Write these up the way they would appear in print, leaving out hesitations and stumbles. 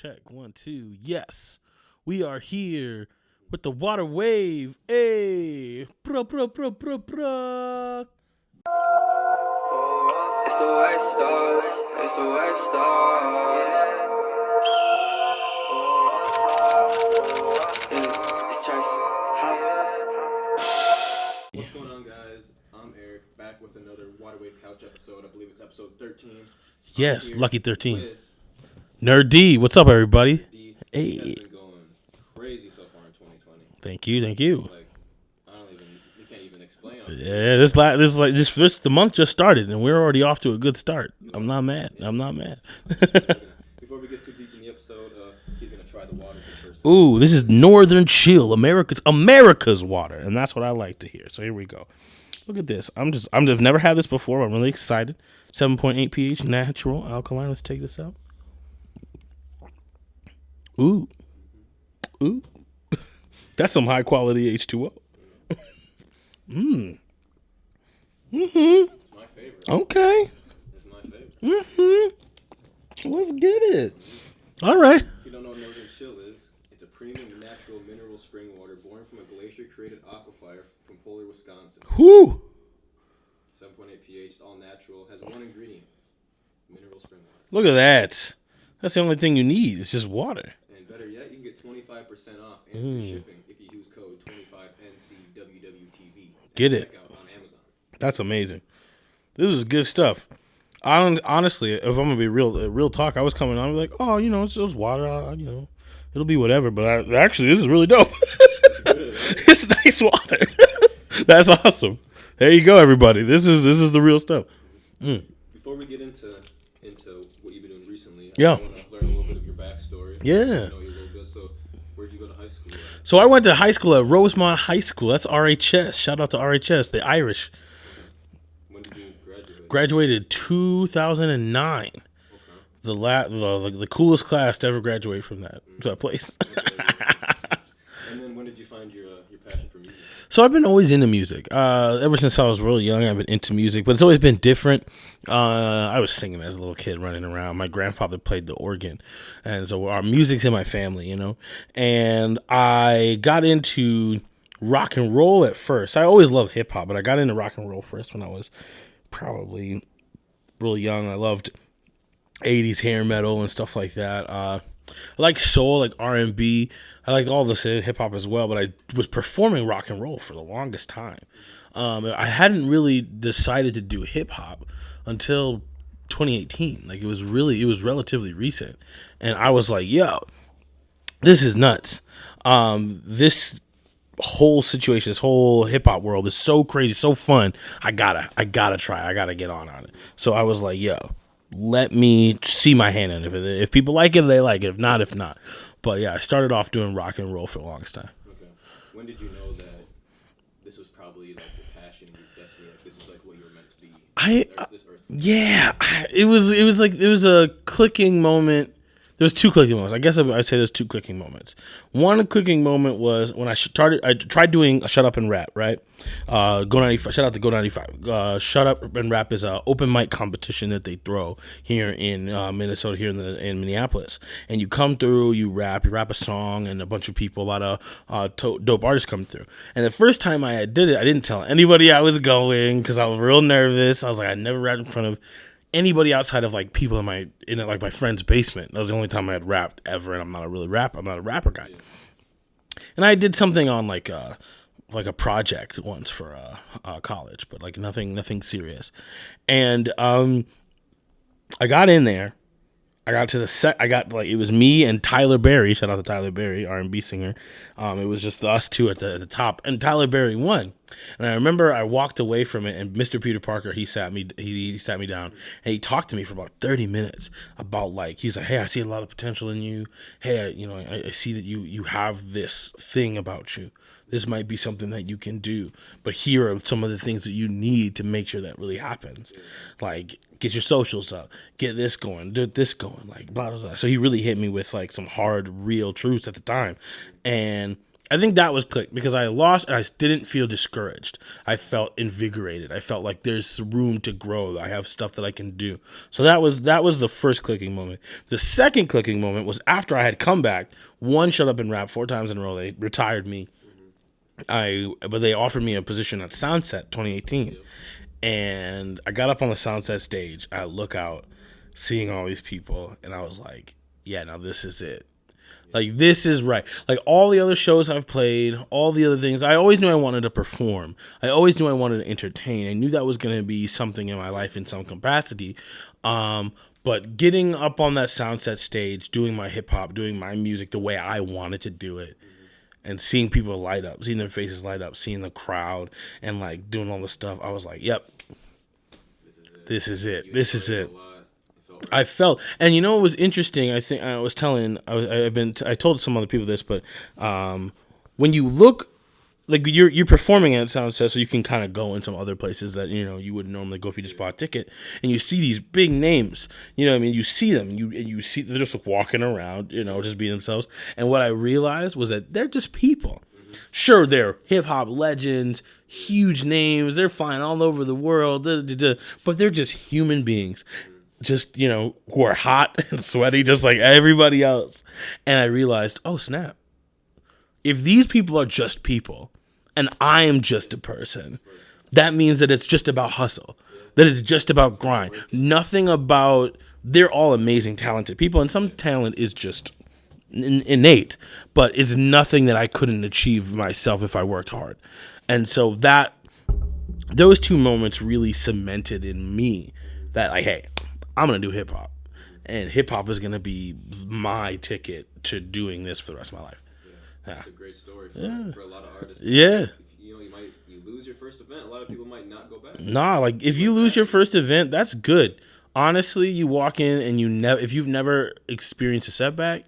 Check 1, 2. Yes, we are here with the water wave. Hey, bro. It's the white stars. It's the white stars. It's Trace. What's going on, guys? I'm Eric, back with another Waterwave Couch episode. I believe it's episode 13. Yes, I'm lucky here 13. with Nur-D, what's up, everybody? D. Hey. He has been going crazy so far in 2020. Thank you. Like, we can't even explain. Yeah, the month just started and we're already off to a good start. I'm not mad. Before we get too deep in the episode, he's gonna try the water for the first time. Ooh, this is Northern Chill, America's water, and that's what I like to hear. So here we go. Look at this. I've never had this before. I'm really excited. 7.8 pH, natural alkaline. Let's take this out. Ooh, that's some high quality H2O. It's my favorite. Okay. It's my favorite. Let's get it. All right. If you don't know what Northern Chill is, it's a premium natural mineral spring water born from a glacier-created aquifer from Polar, Wisconsin. Whoo. 7.8 pH, it's all natural, has one ingredient, mineral spring water. Look at that. That's the only thing you need. It's just water. And better yet, you can get 25% off and free shipping if you use code 25NCWWTV. Get it. Checkout on Amazon. That's amazing. This is good stuff. Honestly, if I'm gonna be real talk, I was coming on like, oh, it's just water, it'll be whatever. But actually, this is really dope. It's nice water. That's awesome. There you go, everybody. This is the real stuff. Before we get into what you've been doing recently, Yeah. I want to learn a little bit of your backstory. Yeah. I know you a little bit. So, where'd you go to high school at? So I went to high school at Rosemont High School. That's RHS. Shout out to RHS, the Irish. When did you graduate? Graduated 2009. Okay. The coolest class to ever graduate from that place. And then when did you find your passion for music? So I've been always into music. Ever since I was really young, I've been into music, but it's always been different. I was singing as a little kid, running around. My grandfather played the organ, and so our music's in my family, And I got into rock and roll at first. I always loved hip hop, but I got into rock and roll first when I was probably really young. I loved 80s hair metal and stuff like that. I like soul, like R&B. I liked all this hip hop as well, but I was performing rock and roll for the longest time. I hadn't really decided to do hip hop until 2018. Like it was relatively recent, and I was like, "Yo, this is nuts." This whole situation, this whole hip hop world is so crazy, so fun. I gotta try. I gotta get on it. So I was like, "Yo, let me see my hand in it. If people like it, they like it. If not, if not." But yeah, I started off doing rock and roll for the longest time. Okay. When did you know that this was probably like your passion, your destiny? Like this is like what you were meant to be. It was a clicking moment. There was two clicking moments. I guess I'd say there's two clicking moments. One clicking moment was when I tried doing a Shut Up and Rap, right? Go 95. Shout out to Go 95. Shut Up and Rap is an open mic competition that they throw here in Minnesota, here in Minneapolis. And you come through, you rap a song, and a bunch of people, a lot of dope artists come through. And the first time I did it, I didn't tell anybody I was going because I was real nervous. I was like, I never rapped in front of anybody outside of like people in my friend's basement. That was the only time I had rapped ever, and I'm not a rapper guy. And I did something on like a project once for college, but like nothing serious. And I got in there. I got to the set. It was me and Tyler Berry. Shout out to Tyler Berry, R&B singer. It was just us two at the top, and Tyler Berry won. And I remember I walked away from it, and Mr. Peter Parker, he sat me down, and he talked to me for about 30 minutes about he's like, hey, I see a lot of potential in you. Hey, I see that you have this thing about you. This might be something that you can do, but here are some of the things that you need to make sure that really happens. Like, get your socials up, get this going, do this going, like, blah, blah, blah. So he really hit me with, like, some hard, real truths at the time. And I think that was click because I lost and I didn't feel discouraged. I felt invigorated. I felt like there's room to grow. I have stuff that I can do. So that was the first clicking moment. The second clicking moment was after I had come back, one shut up and rap 4 times in a row. They retired me. But they offered me a position at Soundset 2018. And I got up on the Soundset stage. I look out, seeing all these people, and I was like, yeah, now this is it. Like, this is right. Like, all the other shows I've played, all the other things, I always knew I wanted to perform. I always knew I wanted to entertain. I knew that was going to be something in my life in some capacity. But getting up on that Soundset stage, doing my hip-hop, doing my music the way I wanted to do it, and seeing people light up, seeing their faces light up, seeing the crowd, and, like, doing all the stuff, I was like, yep, this is it. This is it. I felt, and you know what was interesting? I think I was telling, I told some other people this, but when you look, like you're performing at Soundset, so you can kind of go in some other places that you wouldn't normally go if you just bought a ticket, and you see these big names. You know what I mean? You see them, you see they're just walking around, just being themselves. And what I realized was that they're just people. Sure, they're hip hop legends, huge names, they're flying all over the world, but they're just human beings. Just, who are hot and sweaty just like everybody else. And I realized, oh, snap. If these people are just people and I am just a person, that means that it's just about hustle, that it's just about grind. Nothing about, they're all amazing, talented people, and some talent is just innate, but it's nothing that I couldn't achieve myself if I worked hard. And so those two moments really cemented in me that, like, hey, I'm going to do hip hop, and hip hop is going to be my ticket to doing this for the rest of my life. Yeah. It's a great story for a lot of artists. Yeah. You lose your first event, a lot of people might not go back. Nah, like if you lose your first event, that's good. Honestly, you walk in and if you've never experienced a setback,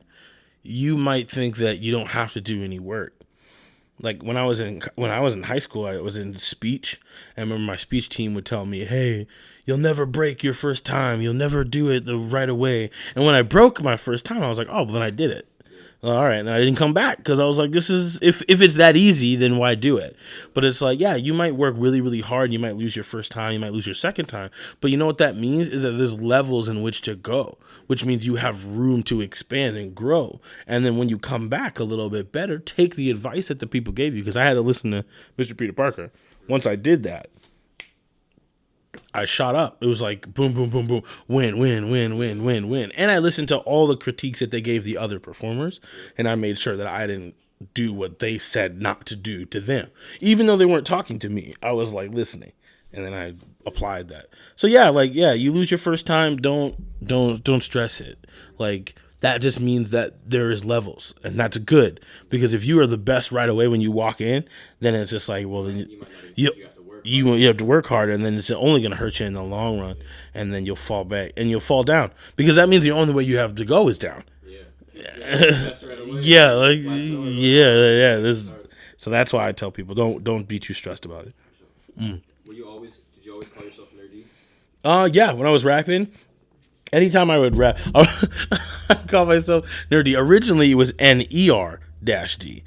you might think that you don't have to do any work. Like when I was in high school, I was in speech. I remember my speech team would tell me, "Hey, you'll never break your first time. You'll never do it the right away." And when I broke my first time, I was like, "Oh, but then I did it." Well, all right, and I didn't come back because I was like, "This is if it's that easy, then why do it?" But it's like, yeah, you might work really, really hard. You might lose your first time. You might lose your second time. But you know what that means is that there's levels in which to go, which means you have room to expand and grow. And then when you come back a little bit better, take the advice that the people gave you. Because I had to listen to Mr. Peter Parker. Once I did that, I shot up. It was like boom, boom, boom, boom, win, win, win, win, win, win. And I listened to all the critiques that they gave the other performers, and I made sure that I didn't do what they said not to do to them. Even though they weren't talking to me, I was like listening, and then I applied that. So yeah, you lose your first time, don't stress it. Like that just means that there is levels, and that's good, because if you are the best right away when you walk in, then it's just like, well, then you have to work harder, and then it's only going to hurt you in the long run, and then you'll fall back and you'll fall down, because that means the only way you have to go is down. So that's why I tell people don't be too stressed about it. Did you always call yourself Nur-D? Yeah, when I was rapping, anytime I would rap, I call myself Nur-D. Originally it was NER-D,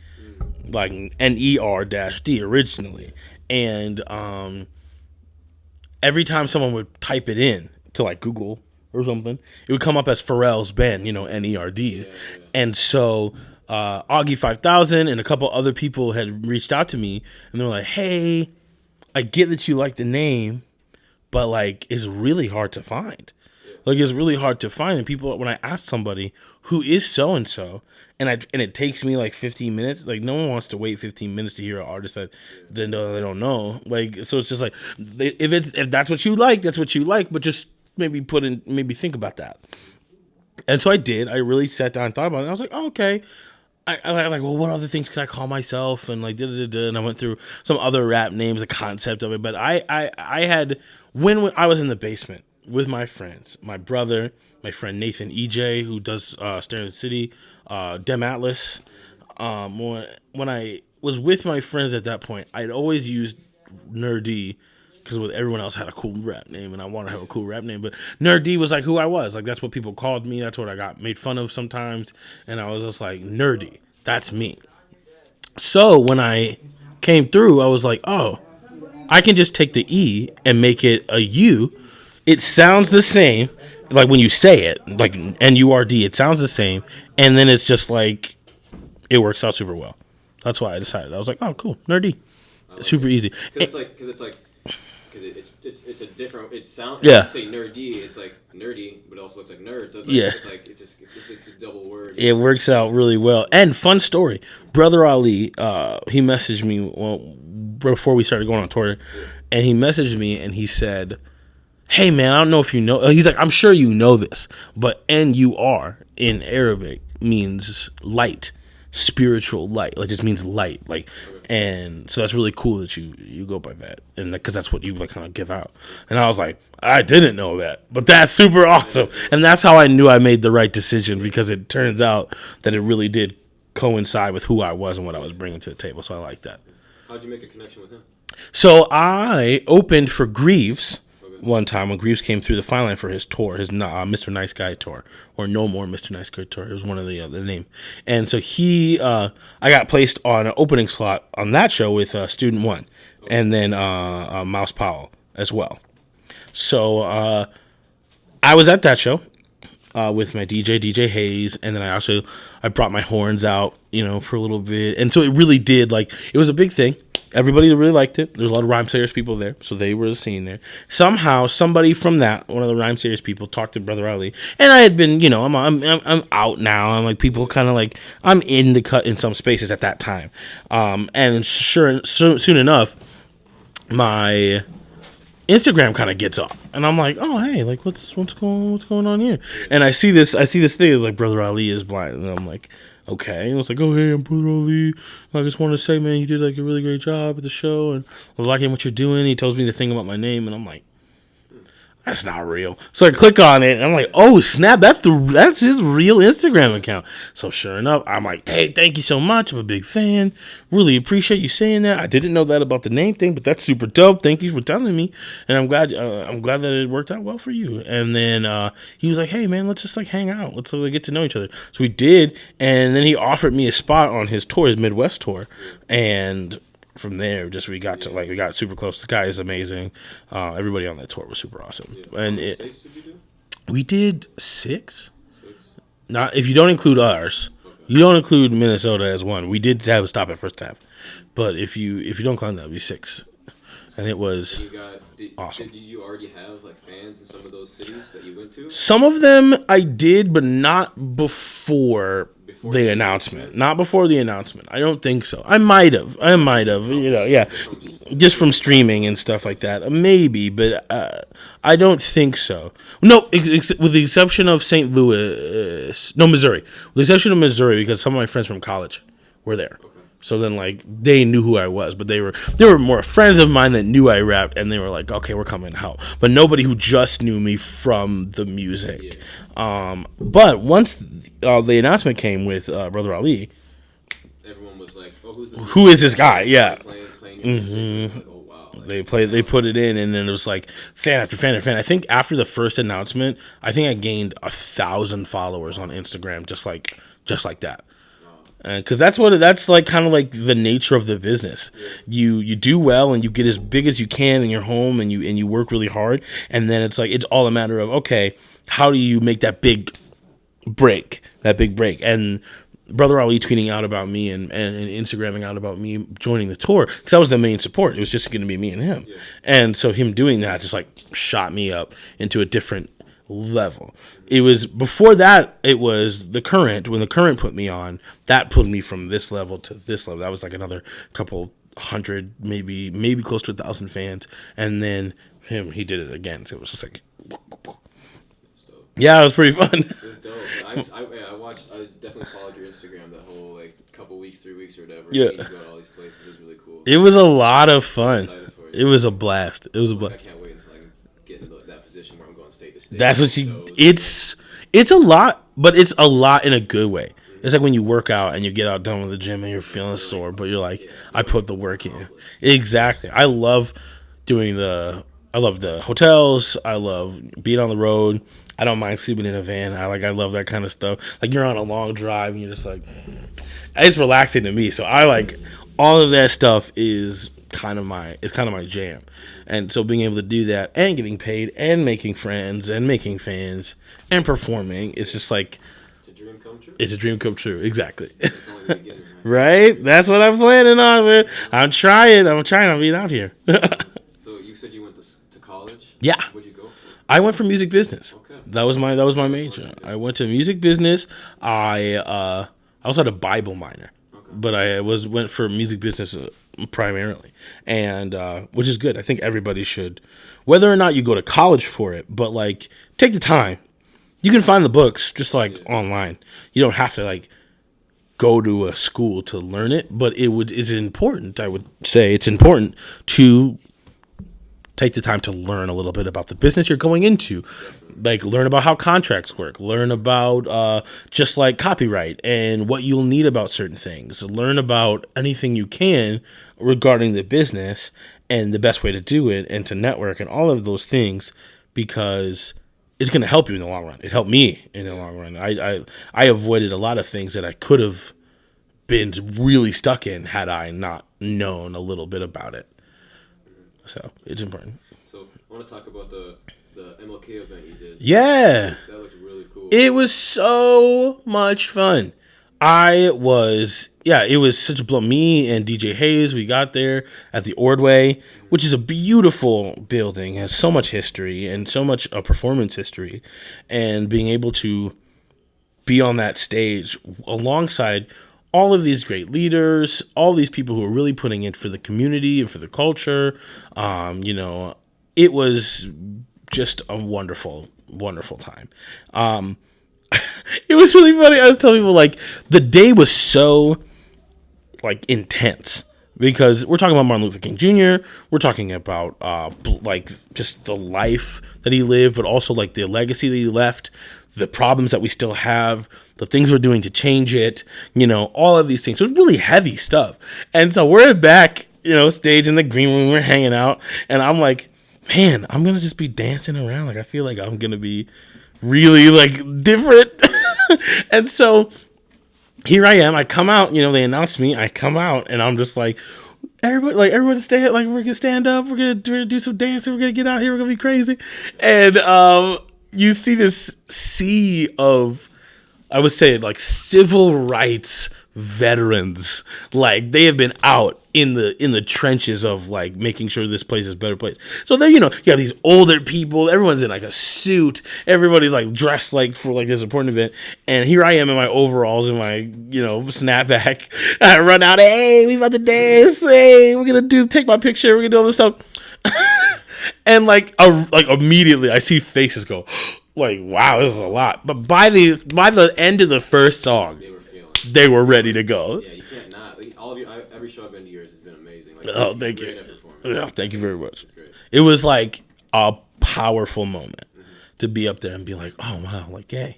like NER-D originally. And every time someone would type it in to like Google or something, it would come up as Pharrell's Ben, NERD. Yeah. And so Augie 5000 and a couple other people had reached out to me, and they were like, "Hey, I get that you like the name, but like it's really hard to find. Like it's really hard to find." And people, when I ask somebody who is so and so, and it takes me like 15 minutes. Like no one wants to wait 15 minutes to hear an artist that they don't know. Like so, it's just like if that's what you like, that's what you like. But just maybe think about that. And so I did. I really sat down and thought about it. And I was like, oh, okay. I like, well, what other things can I call myself? And like, and I went through some other rap names, the concept of it. But I had when I was in the basement with my friends, my brother, my friend Nathan EJ, who does Sterling City, Dem Atlas. When I was with my friends at that point, I'd always used Nur-D because everyone else had a cool rap name, and I want to have a cool rap name. But Nur-D was like who I was. Like that's what people called me. That's what I got made fun of sometimes. And I was just like Nur-D. That's me. So when I came through, I was like, oh, I can just take the E and make it a U. It sounds the same, like when you say it, like N-U-R-D, it sounds the same, and then it's just like it works out super well. That's why I decided. I was like, oh, cool, Nur-D. Like Super easy. Because it's a different. It sounds. Yeah. You say nerdy, it's like nerdy, but it also looks like nerd. So it's like, Yeah. it's like a double word. It works out really well. And fun story, Brother Ali, he messaged me before we started going on tour, and he messaged me and he said, hey man, I don't know if you know. He's like, I'm sure you know this, but N-U-R in Arabic means light, spiritual light. Like, it just means light. Like, and so that's really cool that you go by that, and because that's what you like kind of give out. And I was like, I didn't know that, but that's super awesome. And that's how I knew I made the right decision, because it turns out that it really did coincide with who I was and what I was bringing to the table. So I like that. How'd you make a connection with him? So I opened for Greaves one time when Greaves came through the Fine Line for his tour, his Mr. Nice Guy tour, or No More Mr. Nice Guy tour. It was one of the name. And so I got placed on an opening slot on that show with Student One, and then Mouse Powell as well. So I was at that show with my DJ Hayes, and then I brought my horns out, for a little bit, and so it really did, like, it was a big thing. Everybody really liked it. There was a lot of Rhyme Sayers people there, so they were seen there. Somehow, somebody from one of the Rhyme Sayers people, talked to Brother Ali, and I had been, I'm out now. I'm like, people kind of like, I'm in the cut in some spaces at that time, and soon enough, my Instagram kind of gets off, and I'm like, oh hey, like what's going on here? And I see this thing is like, Brother Ali is blind, and I'm like, okay. And I was like, oh hey, I'm Brother Ali. I just want to say, man, you did like a really great job at the show, and I was liking what you're doing. He tells me the thing about my name, and I'm like, that's not real. So I click on it, and I'm like, oh snap, that's his real Instagram account. So sure enough, I'm like, hey, thank you so much. I'm a big fan. Really appreciate you saying that. I didn't know that about the name thing, but that's super dope. Thank you for telling me, and I'm glad that it worked out well for you. And then he was like, hey man, let's just like hang out. Let's like, get to know each other. So we did, and then he offered me a spot on his tour, his Midwest tour, and from there, we got super close. The guy is amazing. Everybody on that tour was super awesome. Yeah. And How many states did you do? we did 6. Not if you don't include ours. Okay. You don't include Minnesota as one. We did have a stop at First Ave, but if you don't count that, it'd be 6. And it was awesome. Did you already have like fans in some of those cities that you went to? Some of them I did, but not before the announcement. Not before the announcement. I don't think so. I might have. Yeah, just from streaming and stuff like that. Maybe, but I don't think so. No, with the exception of St. Louis. No, Missouri. With the exception of Missouri, because some of my friends from college were there. So then, like, they knew who I was, but they were more friends of mine that knew I rapped, and they were like, okay, we're coming out. But nobody who just knew me from the music. Yeah. But once the announcement came with Brother Ali, everyone was like, oh, who is this guy? Yeah. Playing music. Like, oh, wow. Like, they put it in, and then it was like fan after fan after fan. I think after the first announcement, I think I gained 1,000 followers on Instagram, just like that. Because that's like kind of like the nature of the business. You do well and you get as big as you can in your home, and you work really hard, and then it's all a matter of, okay, how do you make that big break? And Brother Ali tweeting out about me and Instagramming out about me joining the tour, because that was the main support. It was just going to be me and him, and so him doing that just like shot me up into a different level. It was before that, it was the Current. When the Current put me on, that put me from this level to this level. That was like another couple hundred, maybe close to 1,000 fans. And then he did it again. So it was just like, yeah, it was pretty fun. It was dope. I definitely followed your Instagram that whole like couple weeks, 3 weeks or whatever. Yeah. Seeing you go to all these places is really cool. It was a lot of fun. It was a blast. It was a blast. I can't wait until I can get into that position where I'm going state to state. That's what it's a lot, but it's a lot in a good way. It's like when you work out and you get out done with the gym and you're feeling sore, but you're like, I put the work in. Exactly. I love the hotels. I love being on the road. I don't mind sleeping in a van. I love that kind of stuff. Like, you're on a long drive and you're just like, it's relaxing to me. So I like all of that stuff is kind of my jam. And so being able to do that and getting paid and making friends and making fans and performing, it's just like It's a dream come true. it's a dream come true. Exactly. It's only the beginning, Right? That's what I'm planning on, man. I'm trying to be out here. So you said you went to college? Yeah. What'd you go for? I went for music business. Okay. That was my major. I went to music business. I also had a Bible minor, but I went for music business primarily, and which is good. I think everybody should, whether or not you go to college for it, but like take the time. You can find the books just like online. You don't have to like go to a school to learn it, but it's important. I would say it's important to take the time to learn a little bit about the business you're going into. Like learn about how contracts work, learn about just like copyright and what you'll need about certain things. Learn about anything you can regarding the business and the best way to do it and to network and all of those things, because it's going to help you in the long run. It helped me in the long run. I avoided a lot of things that I could have been really stuck in had I not known a little bit about it. So it's important. So I want to talk about the MLK event you did. Yeah. That looked really cool. It was so much fun. It was such a blow. Me and DJ Hayes, we got there at the Ordway, which is a beautiful building, has so much history and so much performance history, and being able to be on that stage alongside all of these great leaders, all these people who are really putting in for the community and for the culture. It was just a wonderful, wonderful time. It was really funny. I was telling people, like, the day was so, like, intense because we're talking about Martin Luther King Jr. We're talking about, like, just the life that he lived, but also, like, the legacy that he left, the problems that we still have, the things we're doing to change it, all of these things. So it's really heavy stuff. And so we're back, stage in the green room, we're hanging out, and I'm like, man, I'm going to just be dancing around. Like, I feel like I'm going to be really, like, different. And so here I am. I come out, they announced me. I come out, and I'm just like, everybody stay, like, we're going to stand up. We're going to do some dancing. We're going to get out here. We're going to be crazy. And you see this sea of, I would say, like, civil rights veterans. Like, they have been out in the trenches of, like, making sure this place is a better place. So there, you have these older people. Everyone's in, like, a suit. Everybody's, like, dressed, like, for, like, this important event. And here I am in my overalls and my, snapback. I run out. Hey, we about to dance. Hey, we're gonna take my picture. We're gonna do all this stuff. And like immediately, I see faces go, like, wow, this is a lot. But by the end of the first song, they were ready to go. Yeah, you can't not. Like, all of you, every show I've been to yours has been amazing. Like, Oh, thank you. Yeah, thank you very much. It's great. It was like a powerful moment to be up there and be like, oh wow, like, hey,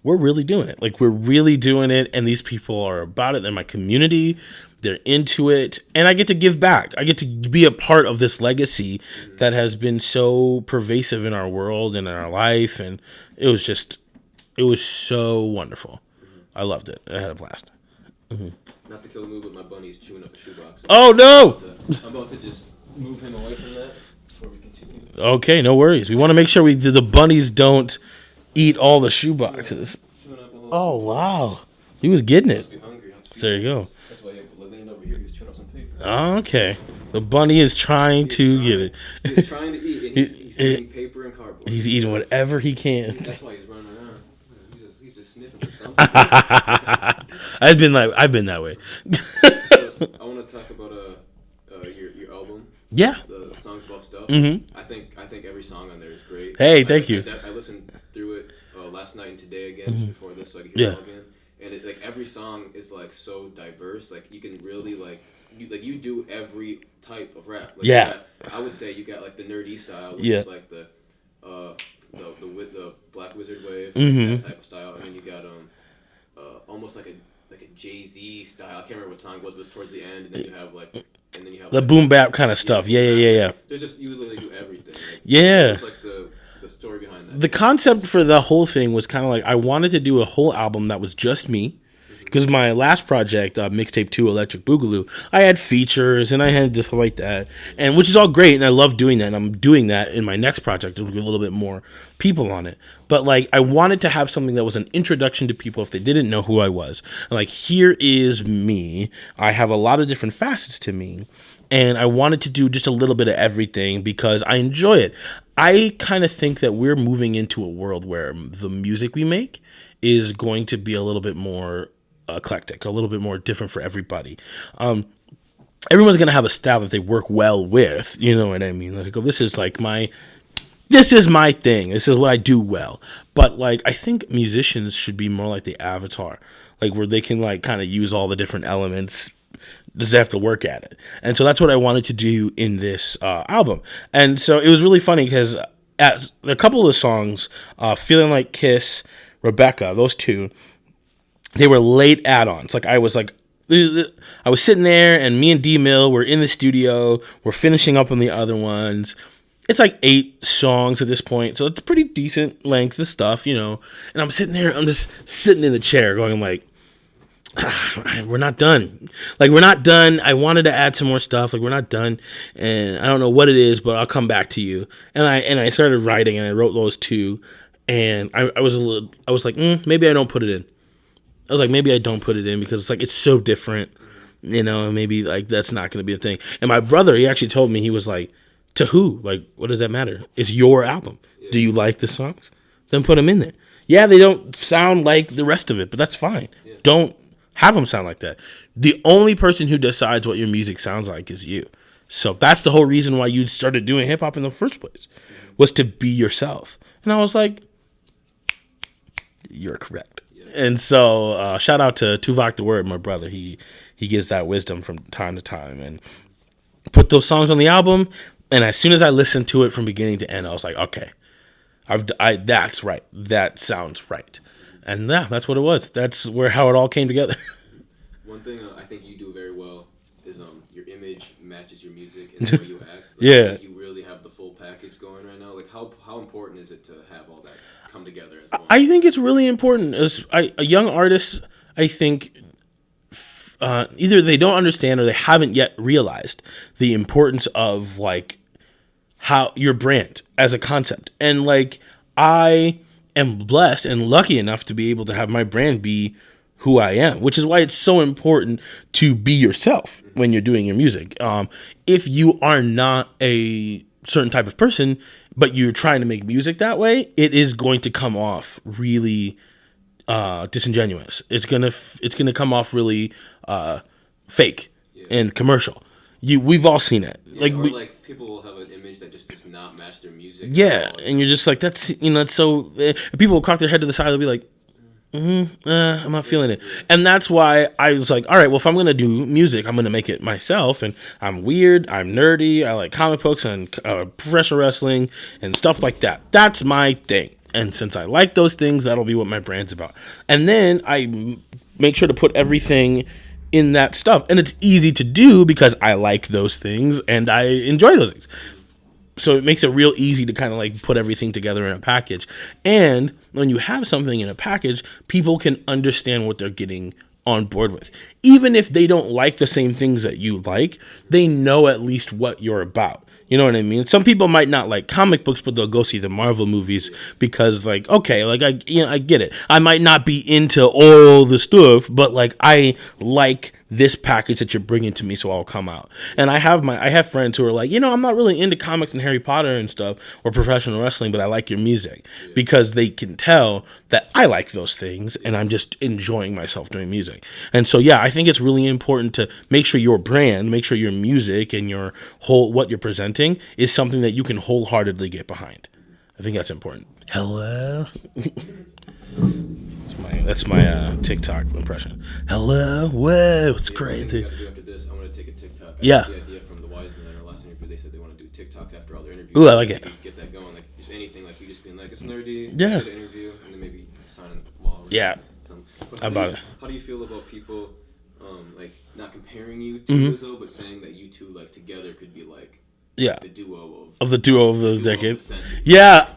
we're really doing it. Like, we're really doing it, and these people are about it. They're my community. They're into it, and I get to give back. I get to be a part of this legacy that has been so pervasive in our world and in our life, and it was so wonderful. I loved it. I had a blast. Not to kill the mood, but my bunny's chewing up a shoebox. Oh no! I'm about to just move him away from that before we continue. Okay, no worries. We want to make sure the bunnies don't eat all the shoe boxes. Oh wow, he was getting it. Be hungry. So there you go. That's why he leaned over here. He was chewing up some paper. Okay, the bunny is trying to get it. He's trying to eat, and he's eating paper and cardboard. He's eating whatever he can. That's why he's running around. He's just sniffing for something. I've been that way. So, I want to talk about your album. Yeah. The songs about stuff. Mm-hmm. I think every song on there is great. Hey, thank you. I listened through it last night and today again, just before this, so I could hear it all again. And like every song is like so diverse. Like you can really you do every type of rap. Like, yeah. I would say you got like the Nur-D style, which is like the Black Wizard wave, that type of style, and then you got almost like a Jay-Z style. I can't remember what song it was, but it's towards the end, and then you have the boom bap kind of stuff. Yeah. There's just, you literally do everything. Like, yeah. It's like the story behind that. The concept for the whole thing was kind of like, I wanted to do a whole album that was just me, Because my last project, Mixtape 2 Electric Boogaloo, I had features and I had just like that, and which is all great, and I love doing that, and I'm doing that in my next project with a little bit more people on it. But like, I wanted to have something that was an introduction to people if they didn't know who I was. And like, here is me. I have a lot of different facets to me, and I wanted to do just a little bit of everything because I enjoy it. I kind of think that we're moving into a world where the music we make is going to be a little bit more eclectic, a little bit more different for everybody. Everyone's going to have a style that they work well with. You know what I mean? Like, oh, this is my thing. This is what I do well. But like, I think musicians should be more like the Avatar, like where they can like kind of use all the different elements. Does they have to work at it? And so that's what I wanted to do in this album. And so it was really funny because at a couple of the songs, Feeling Like Kiss, Rebecca, those two, they were late add-ons. I was sitting there, and me and D Mill were in the studio. We're finishing up on the other ones. It's like 8 songs at this point, so it's pretty decent length of stuff, you know. And I'm sitting there, I'm just sitting in the chair going like, we're not done. Like, we're not done. I wanted to add some more stuff. Like, we're not done. And I don't know what it is, but I'll come back to you. And I started writing, and I wrote those 2. And I was like, maybe I don't put it in. I was like, maybe I don't put it in because it's like, it's so different, you know, and maybe like that's not going to be a thing. And my brother, he actually told me, he was like, to who? Like, what does that matter? It's your album. Do you like the songs? Then put them in there. Yeah, they don't sound like the rest of it, but that's fine. Don't have them sound like that. The only person who decides what your music sounds like is you. So that's the whole reason why you started doing hip hop in the first place, was to be yourself. And I was like, you're correct. And so shout out to Tuvok the Word, my brother. He gives that wisdom from time to time, and put those songs on the album. And as soon as I listened to it from beginning to end, I was like, okay, that's right. That sounds right. And yeah, that's what it was. That's how it all came together. One thing I think you do very well is your image matches your music and the way you act. Yeah. I think you really have the full package going right now. Like, how important is it to have all that come together as one? I think it's really important. A young artist, I think, either they don't understand or they haven't yet realized the importance of like how your brand as a concept. And like, I am blessed and lucky enough to be able to have my brand be who I am, which is why it's so important to be yourself when you're doing your music. If you are not a certain type of person, but you're trying to make music that way, it is going to come off really disingenuous. It's gonna come off really fake and commercial. We've all seen it. Yeah, like people will have an image that just does not match their music. Yeah, and you're just like, that's, you know, it's so. People will cock their head to the side. They'll be like, I'm not feeling it. And that's why I was like, all right, well, if I'm going to do music, I'm going to make it myself. And I'm weird. I'm nerdy. I like comic books and professional wrestling and stuff like that. That's my thing. And since I like those things, that'll be what my brand's about. And then I make sure to put everything in that stuff. And it's easy to do because I like those things and I enjoy those things. So it makes it real easy to kind of like put everything together in a package. And when you have something in a package, people can understand what they're getting on board with. Even if they don't like the same things that you like, they know at least what you're about. You know what I mean? Some people might not like comic books, but they'll go see the Marvel movies because, like, okay, like I get it. I might not be into all the stuff, but like I like this package that you're bringing to me, so I'll come out. And I have friends who are like, I'm not really into comics and Harry Potter and stuff or professional wrestling, but I like your music because they can tell that I like those things and I'm just enjoying myself doing music. And so, yeah, I think it's really important to make sure your brand, make sure your music and your what you're presenting is something that you can wholeheartedly get behind. I think that's important. Hello? That's my TikTok impression. Hello? Whoa, it's crazy. After this, I'm going to take a TikTok. Yeah. The idea from the Wiseman in our last interview, they said they want to do TikToks after all their interviews. Ooh, I like it. Get that going. Like, just anything, like you just being like, it's Nur-D, yeah. Get an interview, and then maybe sign on the wall. Yeah. How do you feel about people, like, not comparing you to Lizzo, but saying that you two, like, together could be, like, the duo of the decade? Yeah,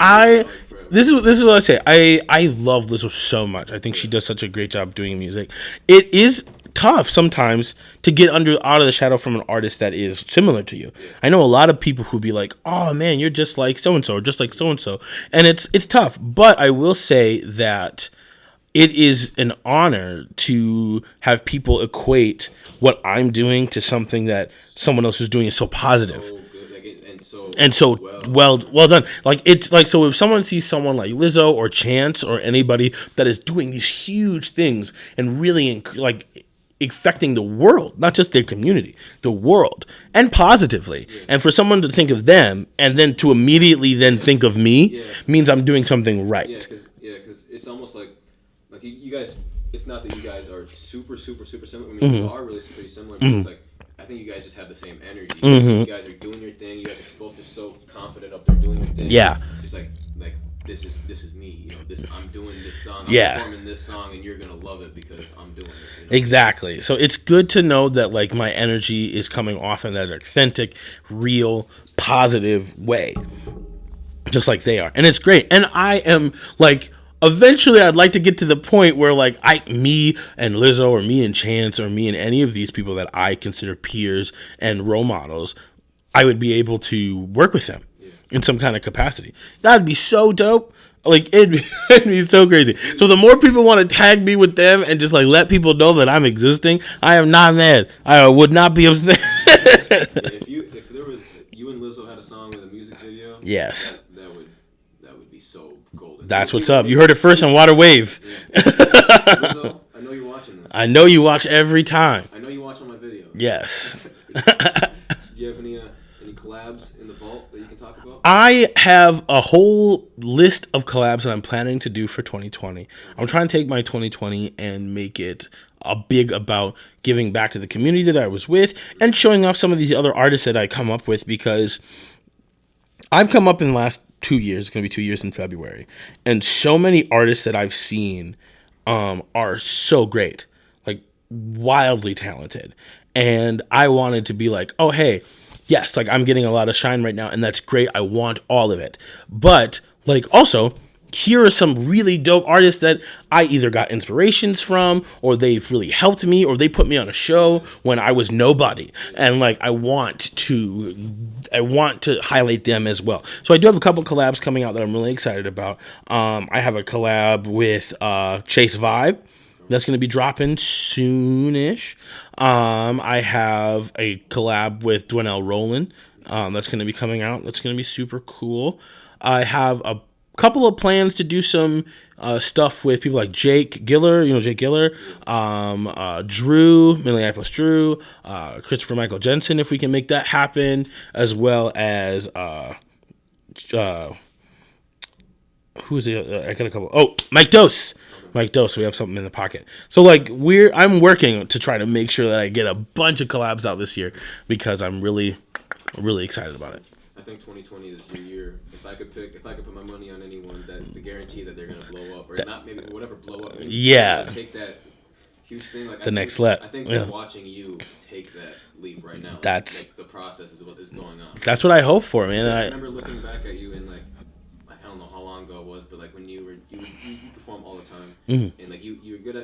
This is what I say. I love Lizzo so much. I think she does such a great job doing music. It is tough sometimes to get out of the shadow from an artist that is similar to you. I know a lot of people who be like, "Oh man, you're just like so and so, or just like so and so," and it's tough. But I will say that it is an honor to have people equate what I'm doing to something that someone else is doing is so positive. So good, like And so well done. Like it's like, so if someone sees someone like Lizzo or Chance or anybody that is doing these huge things and really like affecting the world, not just their community, the world, and positively, and for someone to think of them and then to immediately then think of me means I'm doing something right. Because it's almost like you guys. It's not that you guys are super similar. I mean, you are really pretty similar, but it's like, I think you guys just have the same energy. You guys are doing your thing. You guys are both just so confident up there doing your thing. Yeah. Just like this is me. You know, I'm doing this song. I'm performing this song, and you're gonna love it because I'm doing it. You know? Exactly. So it's good to know that like my energy is coming off in that authentic, real, positive way, just like they are, and it's great. And I am like, eventually I'd like to get to the point where like me and Lizzo or me and Chance or me and any of these people that I consider peers and role models, I would be able to work with them in some kind of capacity. That'd be so dope. Like it'd be so crazy. So the more people want to tag me with them and just like let people know that I'm existing, I am not mad. I would not be upset. If there was you and Lizzo had a song with a music video, yes, that would be so golden. That's what's up. You heard it first on Water Wave. Lizzo, I know you're watching this. I know you watch every time. I know you watch all my videos. Yes. Do you have any collabs in the vault that you can talk about? I have a whole list of collabs that I'm planning to do for 2020. I'm trying to take my 2020 and make it big about giving back to the community that I was with and showing off some of these other artists that I come up with, because I've come up in the last 2 years. It's going to be 2 years in February. And so many artists that I've seen are so great, like wildly talented. And I wanted to be like, oh, hey, yes, like I'm getting a lot of shine right now, and that's great. I want all of it. But like also, here are some really dope artists that I either got inspirations from, or they've really helped me, or they put me on a show when I was nobody. And like I want to highlight them as well. So I do have a couple collabs coming out that I'm really excited about. I have a collab with Chase Vibe. That's going to be dropping soonish. I have a collab with Dwynell Roland. That's going to be coming out. That's going to be super cool. I have a couple of plans to do some stuff with people like Jake Giller, Jake Giller, Drew, Minneapolis Drew, Christopher Michael Jensen, if we can make that happen, as well as who's the I got a couple. Oh, Mike Dose. Mike Dose, we have something in the pocket. So like I'm working to try to make sure that I get a bunch of collabs out this year, because I'm really excited about it. I think 2020 is your year. If I could put my money on anyone, that the guarantee that they're gonna blow up, or not maybe whatever blow up means. Yeah. Take that huge thing. Like the next leap. I think they're watching you take that leap right now. That's like the process is what is going on. That's what I hope for, man. I remember looking back at you and like I don't know how long ago it was, but like when you perform all the time, and like you were good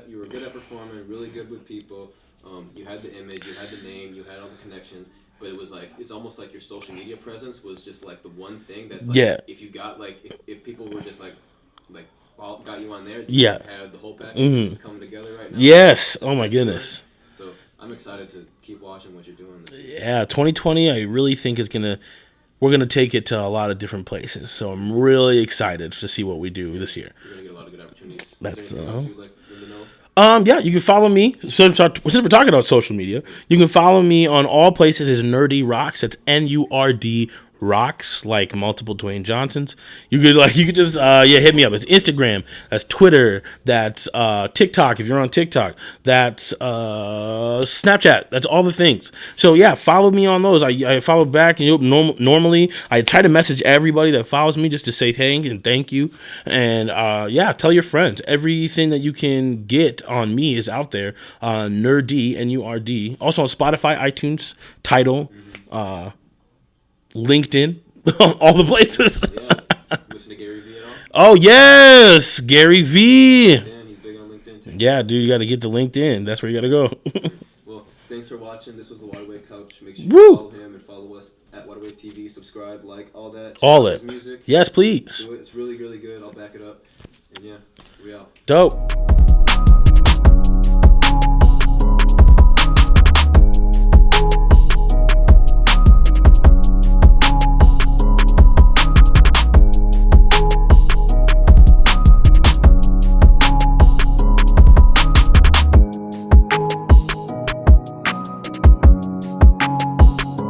at performing, really good with people. You had the image, you had the name, you had all the connections. But it was like, it's almost like your social media presence was just like the one thing that's like, if you got like, if people were just like all got you on there, you had the whole package. It's coming together right now. Yes. Oh my goodness. So I'm excited to keep watching what you're doing this year. Yeah, 2020, I really think we're gonna take it to a lot of different places. So I'm really excited to see what we do this year. You're gonna get a lot of good opportunities. That's Yeah, you can follow me. So since we're talking about social media, you can follow me on all places as Nur-D Rocks. That's Nurd Rocks, like multiple Dwayne Johnsons. You could just hit me up. It's Instagram, that's Twitter, that's TikTok if you're on TikTok, that's Snapchat, that's all the things. So yeah, follow me on those. I follow back, and normally I try to message everybody that follows me just to say thank you, and tell your friends. Everything that you can get on me is out there. Nur-D, Nurd. Also on Spotify, iTunes, Tidal, LinkedIn, all the places. Yeah. Listen to Gary Vee at Oh yes, Gary V. Dan, he's big on LinkedIn too. Yeah, dude, you got to get the LinkedIn. That's where you got to go. Well, thanks for watching. This was the Waterwave Couch. Make sure Woo! you follow him and follow us at Waterwave TV. Subscribe, like, all that. Check All out it. his music. Yes, please. Do it. It's really, really good. I'll back it up. And yeah, we out. Dope.